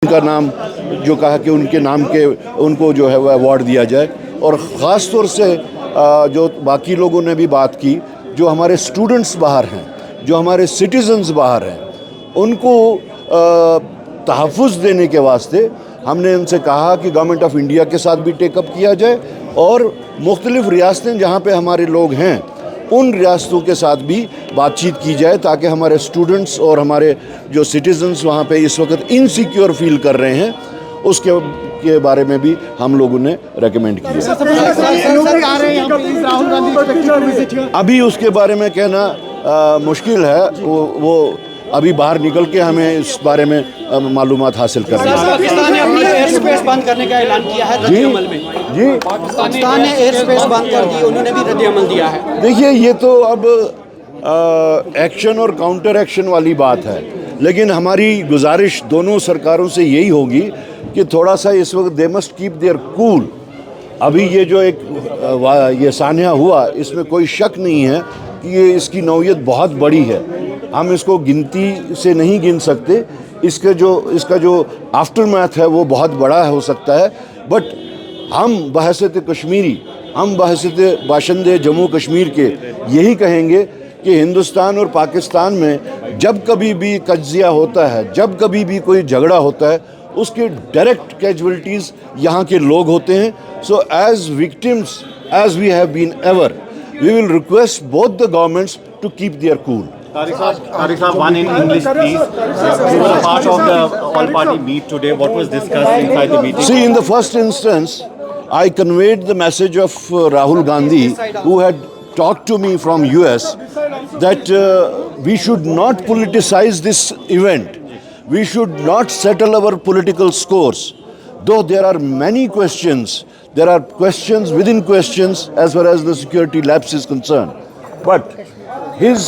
उनका नाम जो कहा कि उनके नाम के उनको जो है वह अवार्ड दिया जाए। और ख़ास तौर से जो बाकी लोगों ने भी बात की, जो हमारे स्टूडेंट्स बाहर हैं, जो हमारे सिटीजन्स बाहर हैं, उनको तहफ़्फ़ुज़ देने के वास्ते हमने उनसे कहा कि गवर्नमेंट ऑफ इंडिया के साथ भी टेकअप किया जाए और मुख्तलिफ़ रियासतें जहाँ पे हमारे लोग हैं उन रियासतों के साथ भी बातचीत की जाए, ताकि हमारे स्टूडेंट्स और हमारे जो सिटीजन्स वहाँ पे इस वक्त इनसिक्योर फील कर रहे हैं उसके बारे में भी हम लोगों ने रेकमेंड किया। अभी उसके बारे में कहना मुश्किल है, वो अभी बाहर निकल के हमें इस बारे में मालूमात हासिल करनी है। पाकिस्तान ने अपनी एयर स्पेस बंद करने का ऐलान किया है रद्द अमल में। जी, पाकिस्तान ने एयर स्पेस बंद कर दी, उन्होंने भी रद्द अमल दिया है। देखिए ये तो अब एक्शन और काउंटर एक्शन वाली बात है, लेकिन हमारी गुजारिश दोनों सरकारों से यही होगी कि थोड़ा सा इस वक्त they must keep their cool. अभी ये जो ये सान्या हुआ, इसमें कोई शक नहीं है कि ये इसकी नौयत बहुत बड़ी है। हम इसको गिनती से नहीं गिन सकते, इसका जो आफ्टरमैथ है वो बहुत बड़ा हो सकता है। बट हम बहैसियत कश्मीरी, हम बहैसियत बाशिंदे जम्मू कश्मीर के यही कहेंगे कि हिंदुस्तान और पाकिस्तान में जब कभी भी कज्जिया होता है, जब कभी भी कोई झगड़ा होता है, उसके डायरेक्ट कैजुअलिटीज़ यहाँ के लोग होते हैं। So as victims as we have been ever, we will request both the governments to keep their cool. Tariq Saab, one in English, please. You were a part of the all-party meet today. What was discussed inside the meeting? See, in the first instance, I conveyed the message of Rahul Gandhi, who had talked to me from US, that we should not politicize this event. We should not settle our political scores. Though there are many questions, there are questions within questions as far as the security lapse is concerned. But his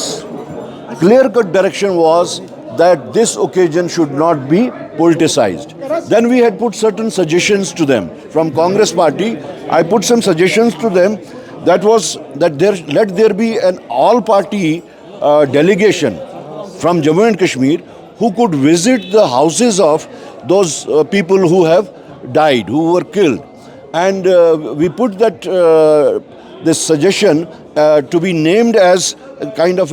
clear-cut direction was that this occasion should not be politicized. Then we had put certain suggestions to them. From Congress Party, I put some suggestions to them. That was that let there be an all-party delegation from Jammu and Kashmir who could visit the houses of those people who have died, who were killed. And we put that this suggestion to be named as a kind of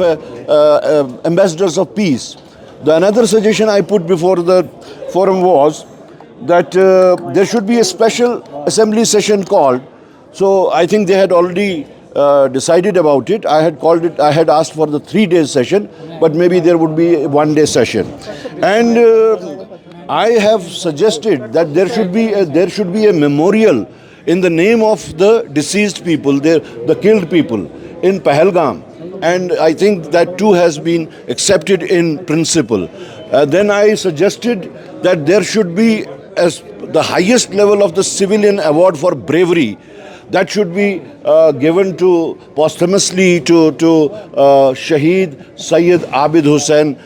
ambassadors of peace. The another suggestion I put before the forum was that there should be a special assembly session called. So I think they had already decided about it. I had called it. I had asked for the 3-day session, but maybe there would be a 1-day session. And I have suggested that there should be a memorial in the name of the deceased people, the killed people in Pahalgam, and I think that too has been accepted in principle. Then I suggested that there should be as the highest level of the civilian award for bravery that should be given to posthumously to Shaheed Sayyid Abid Hussain.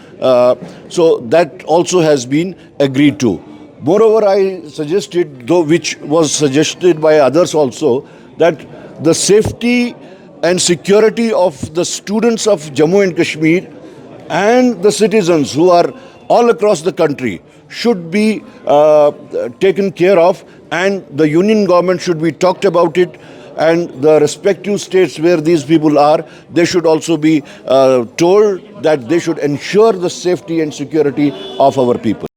So that also has been agreed to. Moreover, I suggested, though which was suggested by others also, that the safety and security of the students of Jammu and Kashmir and the citizens who are all across the country should be taken care of, and the union government should be talked about it, and the respective states where these people are, they should also be told that they should ensure the safety and security of our people.